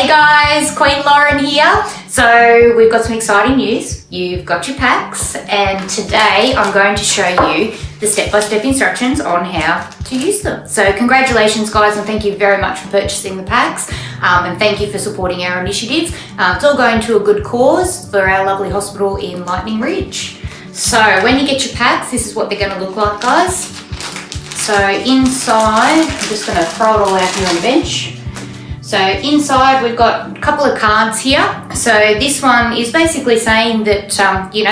Hey guys, Queen Lauren here. So we've got some exciting news. You've got your packs and today I'm going to show you the step-by-step instructions on how to use them. So congratulations guys, and thank you very much for purchasing the packs and thank you for supporting our initiatives. It's all going to a good cause for our lovely hospital in Lightning Ridge. So when you get your packs, this is what they're going to look like guys. So inside, I'm just going to throw it all out here on the bench. So inside we've got a couple of cards here. So this one is basically saying that,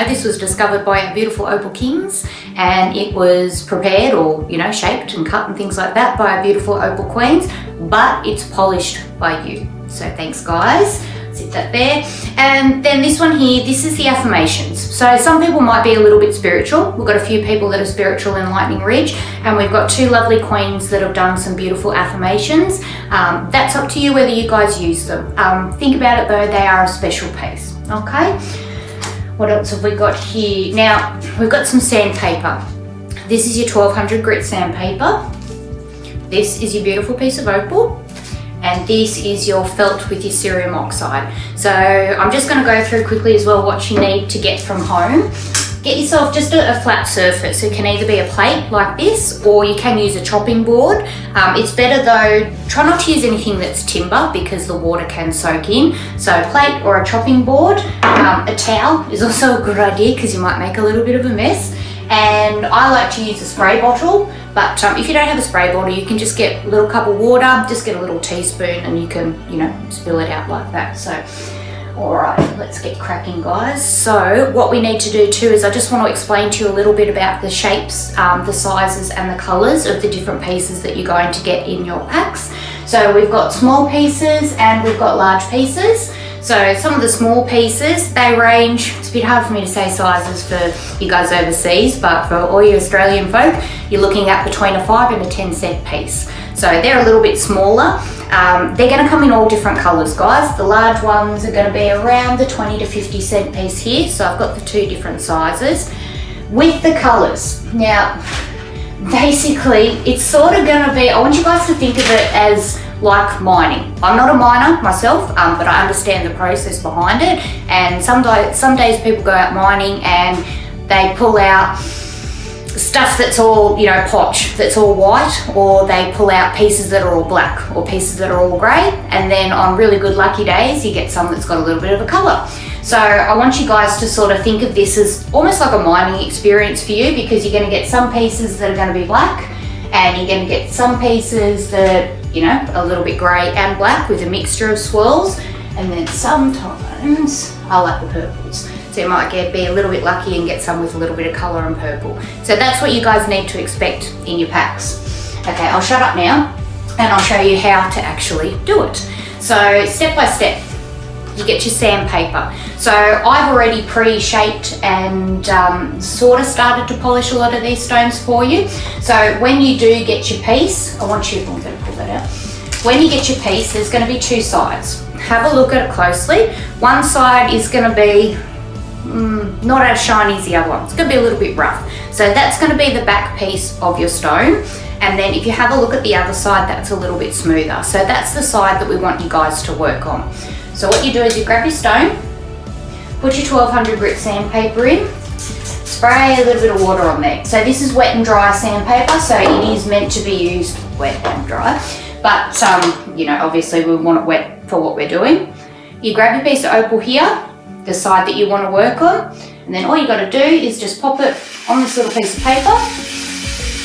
this was discovered by our beautiful Opal Kings and it was prepared or, shaped and cut and things like that by our beautiful Opal Queens, but it's polished by you. So thanks guys. Sit that there. And then this one here, this is the affirmations. So some people might be a little bit spiritual. We've got a few people that are spiritual in Lightning Ridge, and we've got two lovely queens that have done some beautiful affirmations. That's up to you whether you guys use them. Think about it though, they are a special piece. Okay. What else have we got here? Now, we've got some sandpaper. This is your 1200 grit sandpaper. This is your beautiful piece of opal. And this is your felt with your cerium oxide. So I'm just going to go through quickly as well what you need to get from home. Get yourself just a flat surface. It can either be a plate like this or you can use a chopping board. It's better though, try not to use anything that's timber because the water can soak in. So a plate or a chopping board. A towel is also a good idea because you might make a little bit of a mess. And I like to use a spray bottle, but if you don't have a spray bottle, you can just get a little cup of water, just get a little teaspoon and you can, spill it out like that. So, all right, let's get cracking guys. So what we need to do too is I just want to explain to you a little bit about the shapes, the sizes and the colors of the different pieces that you're going to get in your packs. So we've got small pieces and we've got large pieces. So some of the small pieces, they range, it's a bit hard for me to say sizes for you guys overseas, but for all you Australian folk, you're looking at between a 5 and a 10 cent piece. So they're a little bit smaller. They're going to come in all different colours guys. The large ones are going to be around the 20 to 50 cent piece here. So I've got the two different sizes. With the colours, now basically it's sort of going to be, I want you guys to think of it as like mining. I'm not a miner myself, but I understand the process behind it. And some days people go out mining and they pull out stuff that's all, potch, that's all white, or they pull out pieces that are all black or pieces that are all grey. And then on really good lucky days, you get some that's got a little bit of a colour. So I want you guys to sort of think of this as almost like a mining experience for you, because you're going to get some pieces that are going to be black and you're going to get some pieces that a little bit grey and black with a mixture of swirls, and then sometimes I like the purples. So you might be a little bit lucky and get some with a little bit of colour and purple. So that's what you guys need to expect in your packs. Okay, I'll shut up now and I'll show you how to actually do it. So step by step, you get your sandpaper. So I've already pre-shaped and sort of started to polish a lot of these stones for you. So when you do get your piece, I'm going to pull that out. When you get your piece, there's going to be two sides. Have a look at it closely. One side is going to be not as shiny as the other one. It's going to be a little bit rough. So that's going to be the back piece of your stone. And then if you have a look at the other side, that's a little bit smoother. So that's the side that we want you guys to work on. So what you do is you grab your stone, put your 1200 grit sandpaper in, spray a little bit of water on there. So this is wet and dry sandpaper, so it is meant to be used wet and dry. But, obviously we want it wet for what we're doing. You grab your piece of opal here, the side that you want to work on, and then all you got to do is just pop it on this little piece of paper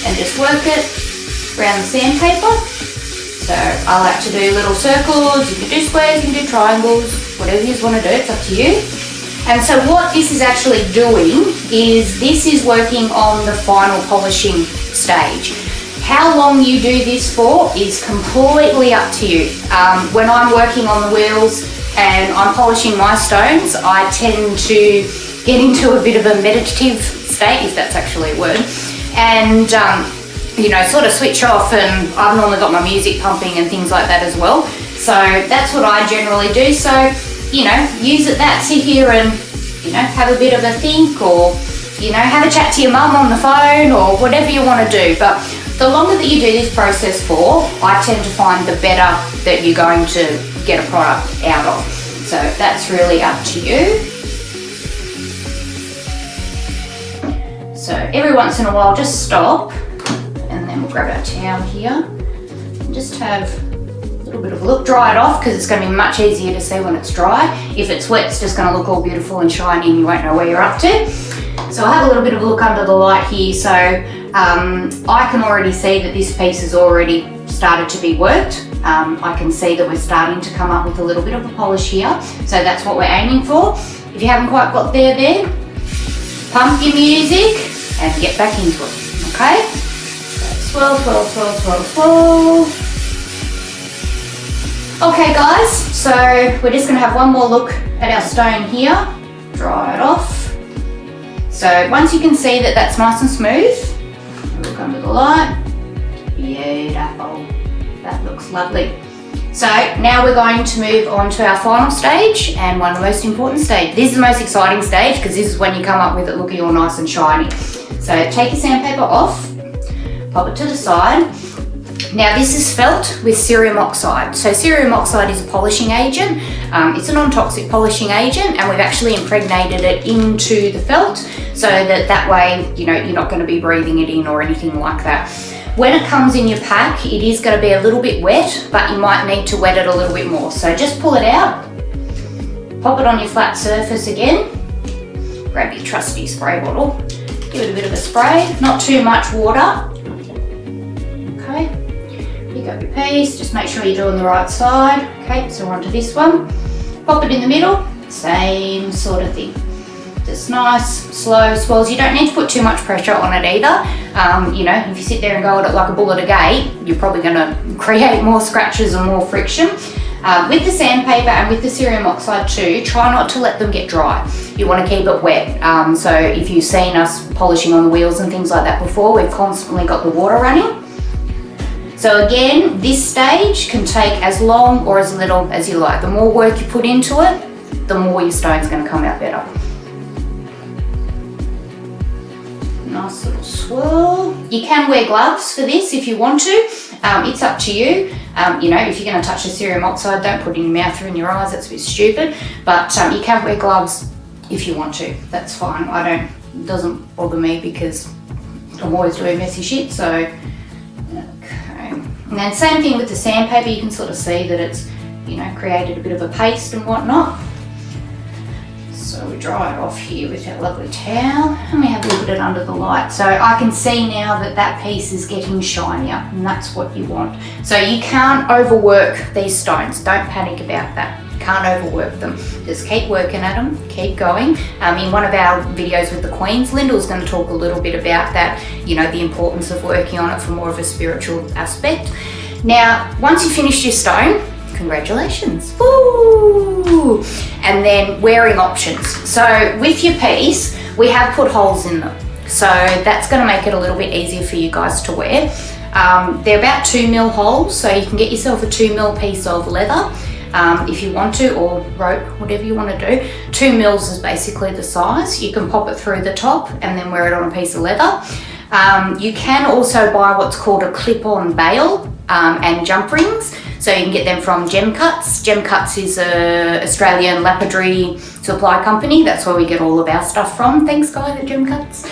and just work it around the sandpaper. So I like to do little circles, you can do squares, you can do triangles, whatever you want to do, it's up to you. And so what this is actually doing is this is working on the final polishing stage. How long you do this for is completely up to you. When I'm working on the wheels and I'm polishing my stones, I tend to get into a bit of a meditative state, if that's actually a word, and sort of switch off, and I've normally got my music pumping and things like that as well. So that's what I generally do. So, use it that, sit here and, have a bit of a think, or, have a chat to your mum on the phone or whatever you want to do. But The longer that you do this process for, I tend to find the better that you're going to get a product out of. So that's really up to you. So every once in a while, just stop, and then we'll grab our towel here and just have a little bit of a look. Dry it off, because it's going to be much easier to see when it's dry. If it's wet, it's just going to look all beautiful and shiny and you won't know where you're up to. So I'll have a little bit of a look under the light here. So I can already see that this piece has already started to be worked. I can see that we're starting to come up with a little bit of a polish here. So that's what we're aiming for. If you haven't quite got there, pump your music and get back into it, okay? So swirl, swirl, swirl, swirl, swirl. Okay guys, so we're just gonna have one more look at our stone here. Dry it off. So once you can see that that's nice and smooth, look under the light. Beautiful. That looks lovely. So now we're going to move on to our final stage, and one of the most important stage. This is the most exciting stage because this is when you come up with it looking all nice and shiny. So take your sandpaper off, pop it to the side. Now this is felt with cerium oxide. So cerium oxide is a polishing agent. It's a non-toxic polishing agent, and we've actually impregnated it into the felt so that way, you know, you're not going to be breathing it in or anything like that. When it comes in your pack, it is going to be a little bit wet, but you might need to wet it a little bit more. So just pull it out, pop it on your flat surface again, grab your trusty spray bottle, give it a bit of a spray, not too much water. Okay, pick up your piece, just make sure you're doing the right side. Okay, so we're onto this one. Pop it in the middle, same sort of thing. Just nice, slow swirls. You don't need to put too much pressure on it either. You know, if you sit there and go at it like a bull at a gate, you're probably going to create more scratches and more friction. With the sandpaper and with the cerium oxide too, try not to let them get dry. You want to keep it wet. So if you've seen us polishing on the wheels and things like that before, we've constantly got the water running. So again, this stage can take as long or as little as you like. The more work you put into it, the more your stone's going to come out better. Nice little swirl. You can wear gloves for this if you want to. It's up to you. You know, if you're going to touch the cerium oxide, don't put it in your mouth or in your eyes. That's a bit stupid. But you can wear gloves if you want to. That's fine. It doesn't bother me because I'm always doing messy shit. So, okay. And then same thing with the sandpaper. You can sort of see that it's, you know, created a bit of a paste and whatnot. So we dry it off here with our lovely towel, and we have a look at it under the light. So I can see now that that piece is getting shinier, and that's what you want. So you can't overwork these stones. Don't panic about that. You can't overwork them. Just keep working at them, keep going. In one of our videos with the Queens, Lyndall's going to talk a little bit about that, you know, the importance of working on it for more of a spiritual aspect. Now, once you've finished your stone, congratulations. Woo! And then wearing options. So with your piece, we have put holes in them. So that's going to make it a little bit easier for you guys to wear. They're about 2mm holes, so you can get yourself a 2mm piece of leather if you want to, or rope, whatever you want to do. 2mm is basically the size. You can pop it through the top and then wear it on a piece of leather. You can also buy what's called a clip-on bail and jump rings. So you can get them from Gem Cuts. Gem Cuts is an Australian lapidary supply company. That's where we get all of our stuff from. Thanks guys at Gem Cuts.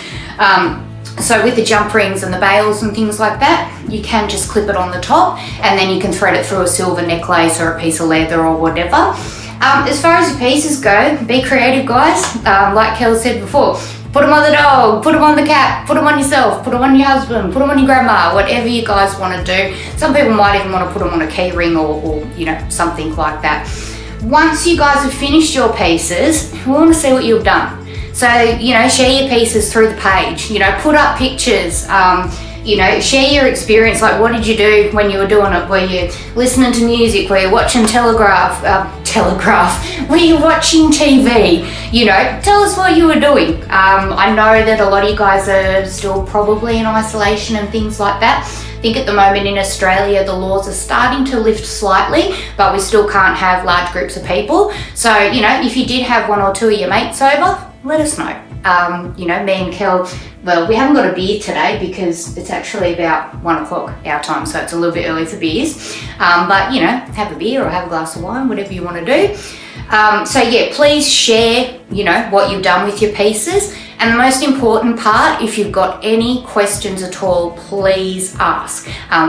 So with the jump rings and the bails and things like that, you can just clip it on the top, and then you can thread it through a silver necklace or a piece of leather or whatever. As far as your pieces go, be creative guys. Like Kel said before, put them on the dog, put them on the cat, put them on yourself, put them on your husband, put them on your grandma, whatever you guys want to do. Some people might even want to put them on a key ring or you know, something like that. Once you guys have finished your pieces, we want to see what you've done. So, you know, share your pieces through the page, you know, put up pictures, you know, share your experience. Like, what did you do when you were doing it? Were you listening to music? Were you watching Telegraph? Were you watching TV? You know, tell us what you were doing. I know that a lot of you guys are still probably in isolation and things like that. I think at the moment in Australia, the laws are starting to lift slightly, but we still can't have large groups of people. So, you know, if you did have one or two of your mates over, let us know. You know, me and Kel, well, we haven't got a beer today because it's actually about 1 o'clock our time, so it's a little bit early for beers. But you know, have a beer or have a glass of wine, whatever you want to do. So yeah, please share, you know, what you've done with your pieces. And the most important part, if you've got any questions at all, please ask.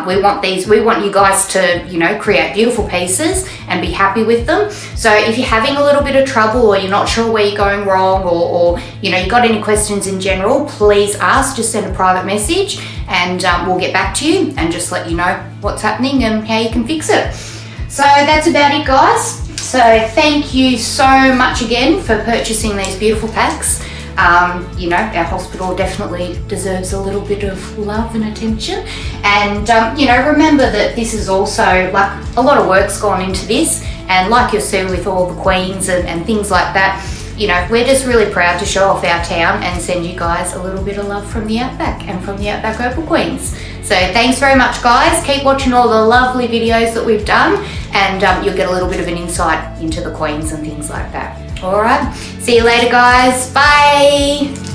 We want you guys to, you know, create beautiful pieces and be happy with them. So if you're having a little bit of trouble or you're not sure where you're going wrong or you know, you got any questions in general, please ask, just send a private message and we'll get back to you and just let you know what's happening and how you can fix it. So that's about it, guys. So thank you so much again for purchasing these beautiful packs. You know, our hospital definitely deserves a little bit of love and attention. And, you know, remember that this is also, like, a lot of work's gone into this. And like you'll see with all the queens and things like that, you know, we're just really proud to show off our town and send you guys a little bit of love from the Outback and from the Outback Opal Queens. So thanks very much, guys. Keep watching all the lovely videos that we've done and you'll get a little bit of an insight into the queens and things like that. All right, see you later, guys. Bye.